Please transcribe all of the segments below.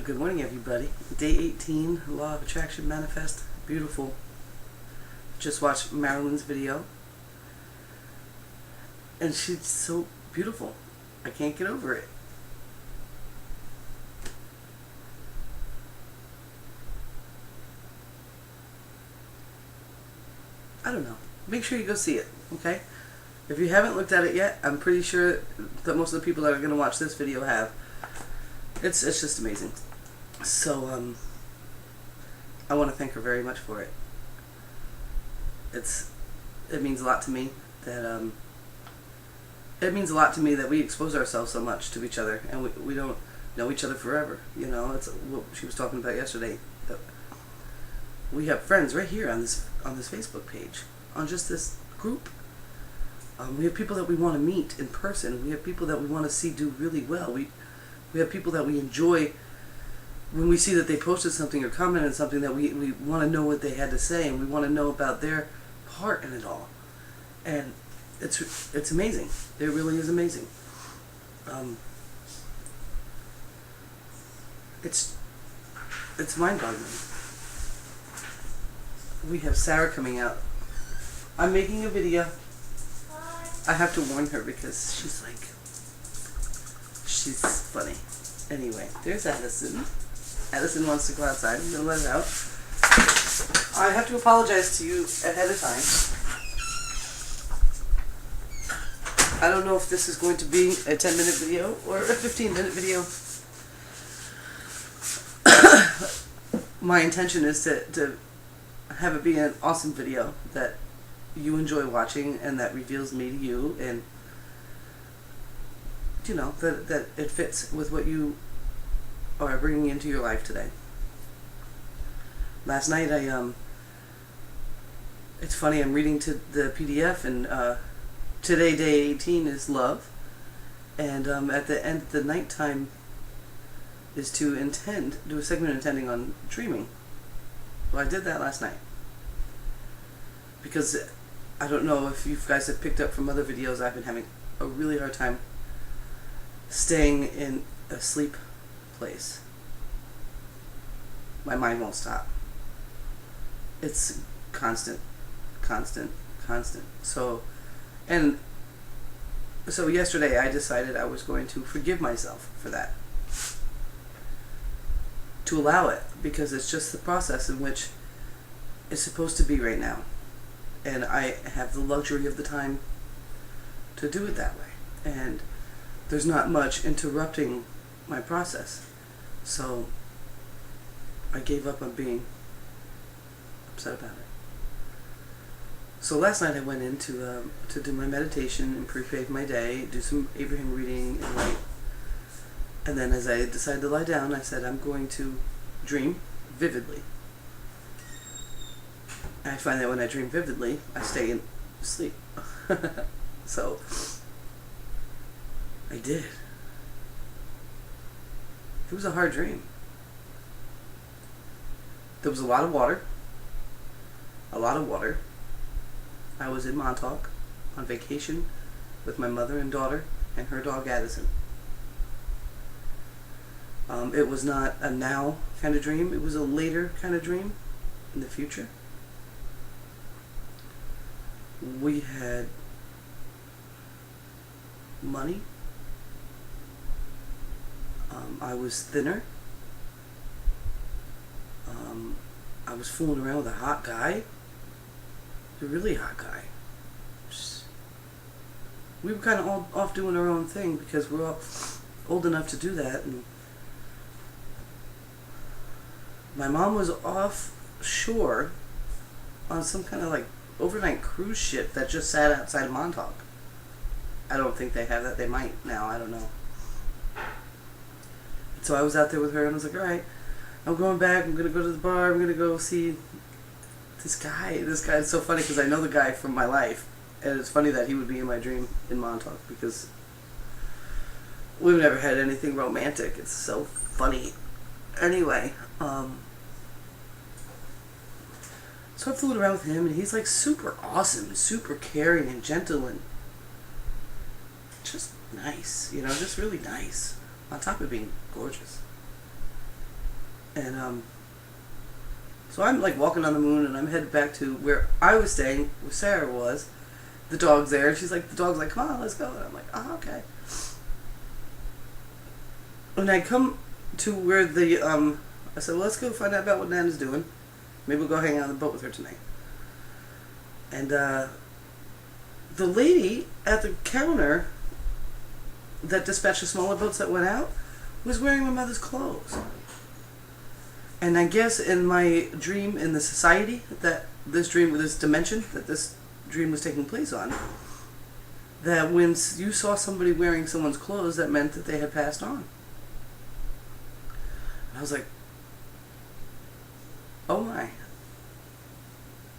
Good morning, everybody. Day 18, Law of Attraction Manifest. Beautiful. Just watched Marilyn's video. And she's so beautiful. I can't get over it. I don't know. Make sure you go see it, okay? If you haven't looked at it yet, I'm pretty sure that most of the people that are going to watch this video have. It's just amazing. So, I want to thank her very much for it. It means a lot to me that, it means a lot to me that we expose ourselves so much to each other, and we don't know each other forever. You know, it's what she was talking about yesterday. That we have friends right here on this Facebook page, on just this group. We have people that we want to meet in person. We have people that we want to see do really well. We have people that we enjoy when we see that they posted something or commented something, that we want to know what they had to say, and we want to know about their part in it all. And it's amazing. It really is amazing. It's mind-boggling. We have Sarah coming out. I'm making a video. I have to warn her because she's funny. Anyway, there's Addison. Addison wants to go outside. I'm going to let her out. I have to apologize to you ahead of time. I don't know if this is going to be a 10-minute video or a 15-minute video. My intention is to have it be an awesome video that you enjoy watching and that reveals me to you, and you know that it fits with what you are bringing into your life today. Last night it's funny, I'm reading to the PDF, and today, day 18 is love, and at the end of the nighttime is to do a segment intending on dreaming. Well, I did that last night because I don't know if you guys have picked up from other videos, I've been having a really hard time staying in a sleep place. My mind won't stop. It's constant. So yesterday I decided I was going to forgive myself for that. To allow it, because it's just the process in which it's supposed to be right now. And I have the luxury of the time to do it that way. And there's not much interrupting my process. So I gave up on being upset about it. So last night I went in to do my meditation and pre-pave my day, do some Abraham reading and write. And then as I decided to lie down, I said I'm going to dream vividly. I find that when I dream vividly, I stay in sleep. So I did. It was a hard dream. There was a lot of water. I was in Montauk on vacation with my mother and daughter and her dog Addison. It was not a now kind of dream. It was a later kind of dream in the future. We had money. I was thinner. I was fooling around with a hot guy. A really hot guy. We were kind of all off doing our own thing because we're all old enough to do that. And my mom was offshore on some kind of like overnight cruise ship that just sat outside of Montauk. I don't think they have that. They might now. I don't know. So I was out there with her and I was like, all right, I'm going back. I'm going to go to the bar. I'm going to go see this guy. This guy is so funny because I know the guy from my life. And it's funny that he would be in my dream in Montauk because we've never had anything romantic. It's so funny. Anyway, so I flew around with him, and he's like super awesome, super caring and gentle, and just nice, you know, just really nice, on top of being gorgeous. And so I'm like walking on the moon, and I'm headed back to where I was staying, where Sarah was. The dog's there, and she's like, the dog's like, come on, let's go. And I'm like, oh, okay. When I come to where the, I said, well, let's go find out about what Nana's doing. Maybe we'll go hang out on the boat with her tonight. And the lady at the counter that dispatched the smaller boats that went out was wearing my mother's clothes. And I guess in my dream, in the society that this dream, this dimension that this dream was taking place on, that when you saw somebody wearing someone's clothes, that meant that they had passed on. And I was like, oh my.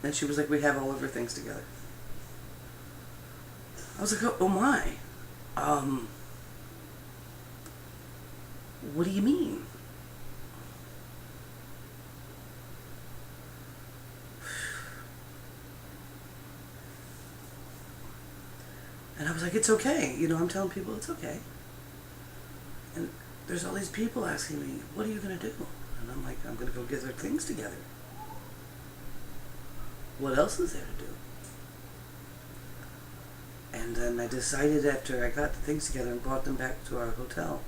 And she was like, we have all of her things together. I was like, oh my. What do you mean? And I was like, it's okay. You know, I'm telling people it's okay. And there's all these people asking me, what are you going to do? And I'm like, I'm going to go get their things together. What else is there to do? And then I decided after I got the things together and brought them back to our hotel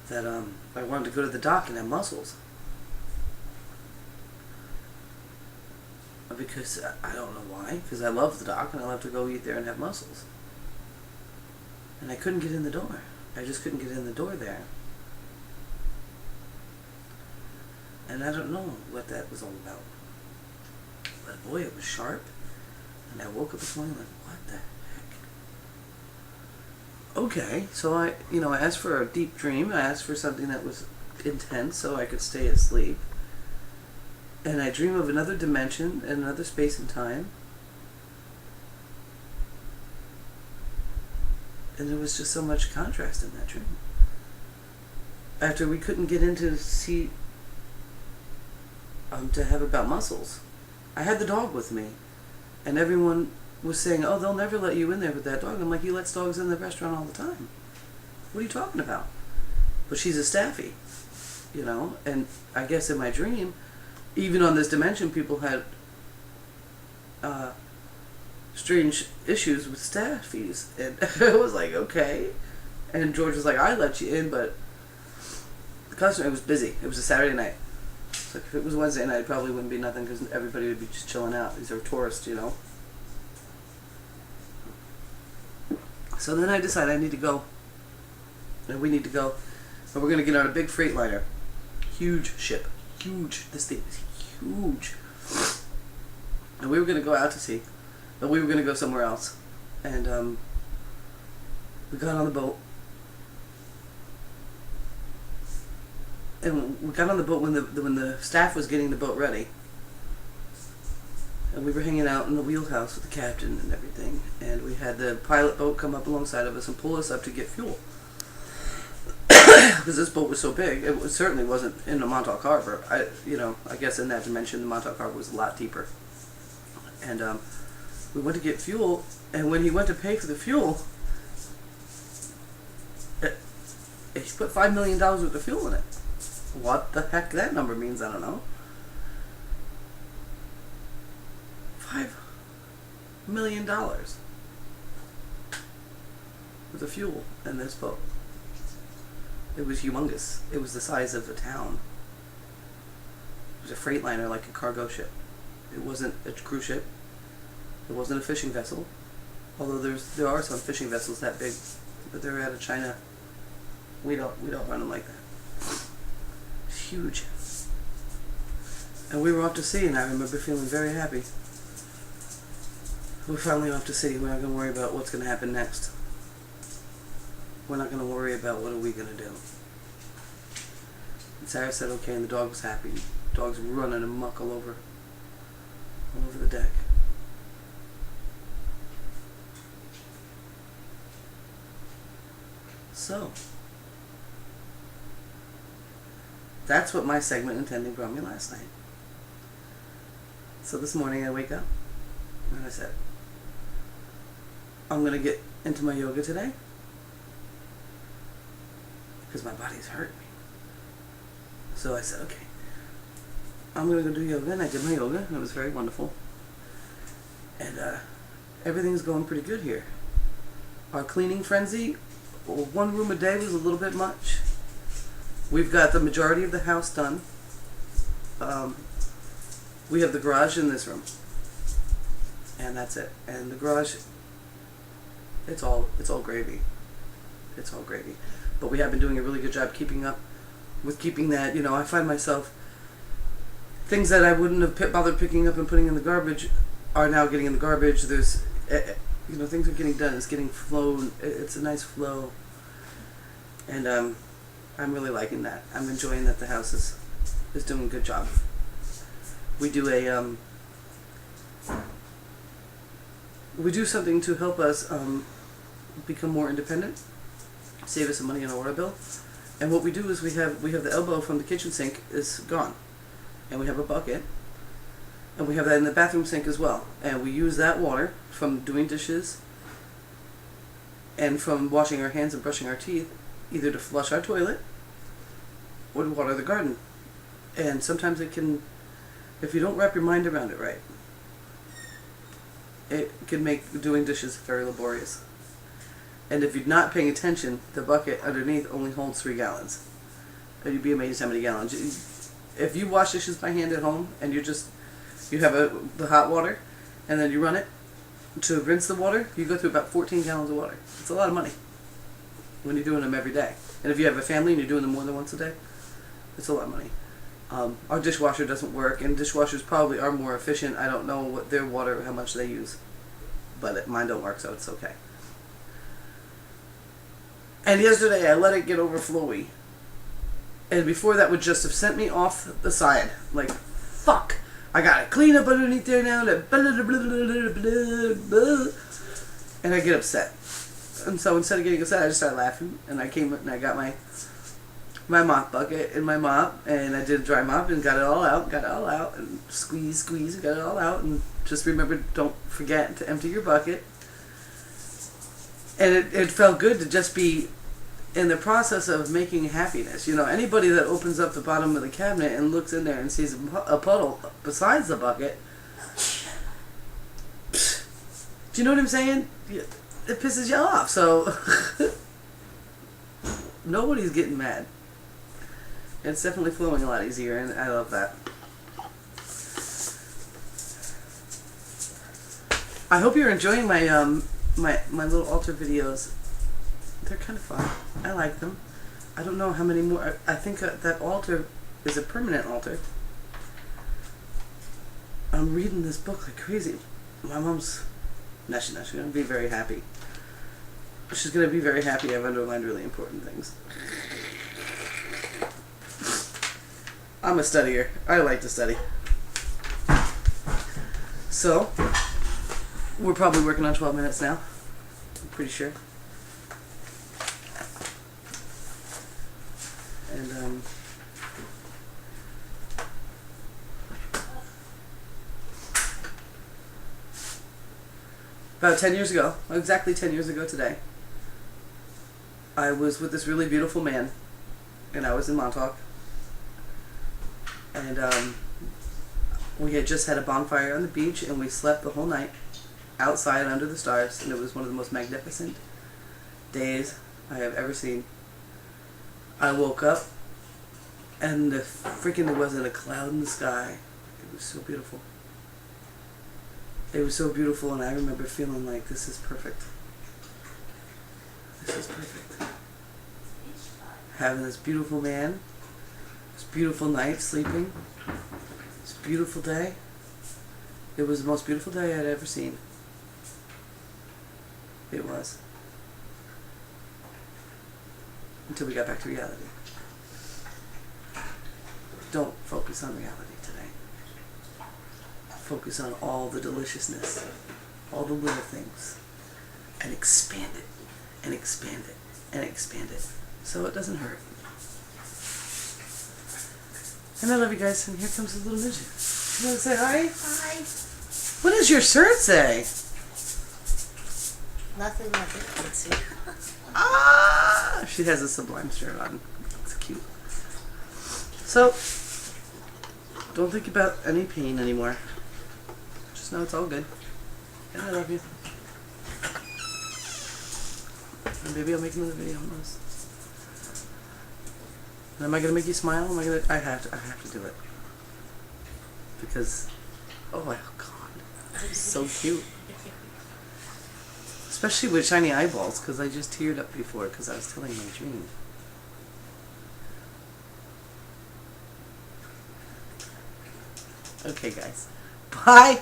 that I wanted to go to the dock and have mussels. Because I don't know why, because I love the dock and I love to go eat there and have mussels. And I couldn't get in the door. I just couldn't get in the door there. And I don't know what that was all about. But boy, it was sharp. And I woke up this morning like, what the heck? Okay, so I asked for a deep dream. I asked for something that was intense so I could stay asleep. And I dream of another dimension and another space and time. And there was just so much contrast in that dream. After we couldn't get in to see, to have about mussels, I had the dog with me. And everyone was saying, oh, they'll never let you in there with that dog. I'm like, he lets dogs in the restaurant all the time. What are you talking about? But she's a staffy, you know. And I guess in my dream, even on this dimension, people had strange issues with staffies. And I was like, okay. And George was like, I let you in, but the customer, it was busy. It was a Saturday night. So if it was Wednesday night, it probably wouldn't be nothing because everybody would be just chilling out. These are tourists, you know. So then I decided I need to go. And we need to go. And we're going to get on a big freight liner. Huge ship. Huge. This thing is huge. And we were going to go out to sea. But we were going to go somewhere else. And we got on the boat. And we got on the boat when the staff was getting the boat ready. And we were hanging out in the wheelhouse with the captain and everything. And we had the pilot boat come up alongside of us and pull us up to get fuel. Because this boat was so big, it certainly wasn't in the Montauk Harbor. I guess in that dimension, the Montauk Harbor was a lot deeper. And we went to get fuel, and when he went to pay for the fuel, he put $5 million worth of fuel in it. What the heck that number means, I don't know. $5 million worth of fuel in this boat. It was humongous. It was the size of a town. It was a freight liner, like a cargo ship. It wasn't a cruise ship. It wasn't a fishing vessel. Although there are some fishing vessels that big, but they're out of China. We don't run them like that. It's huge. And we were off to sea, and I remember feeling very happy. We're finally off to sea. We're not going to worry about what's going to happen next. We're not going to worry about what are we going to do. And Sarah said okay, and the dog was happy. The dog's running amok all over the deck. So, that's what my segment intending brought me last night. So this morning I wake up, and I said, I'm going to get into my yoga today, because my body's hurting me. So I said, okay, I'm going to go do yoga. And I did my yoga, and it was very wonderful. And everything's going pretty good here. Our cleaning frenzy, 1 room a day was a little bit much. We've got the majority of the house done. We have the garage in this room. And that's it. And the garage, it's all gravy. It's all gravy. But we have been doing a really good job keeping up with keeping that. You know, I find myself, things that I wouldn't have bothered picking up and putting in the garbage are now getting in the garbage. There's, you know, things are getting done. It's getting flown. It's a nice flow. And I'm really liking that. I'm enjoying that the house is doing a good job. We do something to help us become more independent, save us some money on our water bill. And what we do is we have the elbow from the kitchen sink is gone, and we have a bucket, and we have that in the bathroom sink as well. And we use that water from doing dishes and from washing our hands and brushing our teeth, either to flush our toilet or to water the garden. And sometimes it can, if you don't wrap your mind around it right, it can make doing dishes very laborious. And if you're not paying attention, the bucket underneath only holds 3 gallons. And you'd be amazed how many gallons. If you wash dishes by hand at home and you have the hot water and then you run it to rinse the water, you go through about 14 gallons of water. It's a lot of money when you're doing them every day. And if you have a family and you're doing them more than once a day, it's a lot of money. Our dishwasher doesn't work, and dishwashers probably are more efficient. I don't know what their water, how much they use, but mine don't work, so it's okay. And yesterday I let it get overflowy, and before that would just have sent me off the side. Like, fuck, I gotta clean up underneath there now. And I get upset. And so instead of getting upset, I just started laughing, and I came and I got my mop bucket and my mop, and I did a dry mop and got it all out, and squeeze, and got it all out, and just remember, don't forget to empty your bucket. And it felt good to just be in the process of making happiness. You know, anybody that opens up the bottom of the cabinet and looks in there and sees a puddle besides the bucket, do you know what I'm saying? It pisses you off. So nobody's getting mad. It's definitely flowing a lot easier, and I love that. I hope you're enjoying my my little altar videos. They're kind of fun. I like them. I don't know how many more. I think that altar is a permanent altar. I'm reading this book like crazy. My mom's... No, she's not. She's going to be very happy. She's going to be very happy I've underlined really important things. I'm a studier. I like to study. So, we're probably working on 12 minutes now. I'm pretty sure. And, about 10 years ago, exactly 10 years ago today, I was with this really beautiful man, and I was in Montauk, and we had just had a bonfire on the beach, and we slept the whole night outside under the stars, and it was one of the most magnificent days I have ever seen. I woke up, and there wasn't a cloud in the sky. It was so beautiful. It was so beautiful, and I remember feeling like, this is perfect. This is perfect. Having this beautiful man, this beautiful night sleeping, this beautiful day. It was the most beautiful day I'd ever seen. It was. Until we got back to reality. Don't focus on reality today. Focus on all the deliciousness, all the little things, and expand it, and expand it, and expand it, so it doesn't hurt. And I love you guys, and here comes the little midget. You want to say hi? Hi. What does your shirt say? Nothing like it fancy. Ah! She has a Sublime shirt on. It's cute. So, don't think about any pain anymore. Just know it's all good. And I love you. And maybe I'll make another video on this. And am I gonna make you smile? I have to do it. Because, oh my god, that is so cute. Especially with shiny eyeballs, because I just teared up before because I was telling my dream. Okay guys, bye!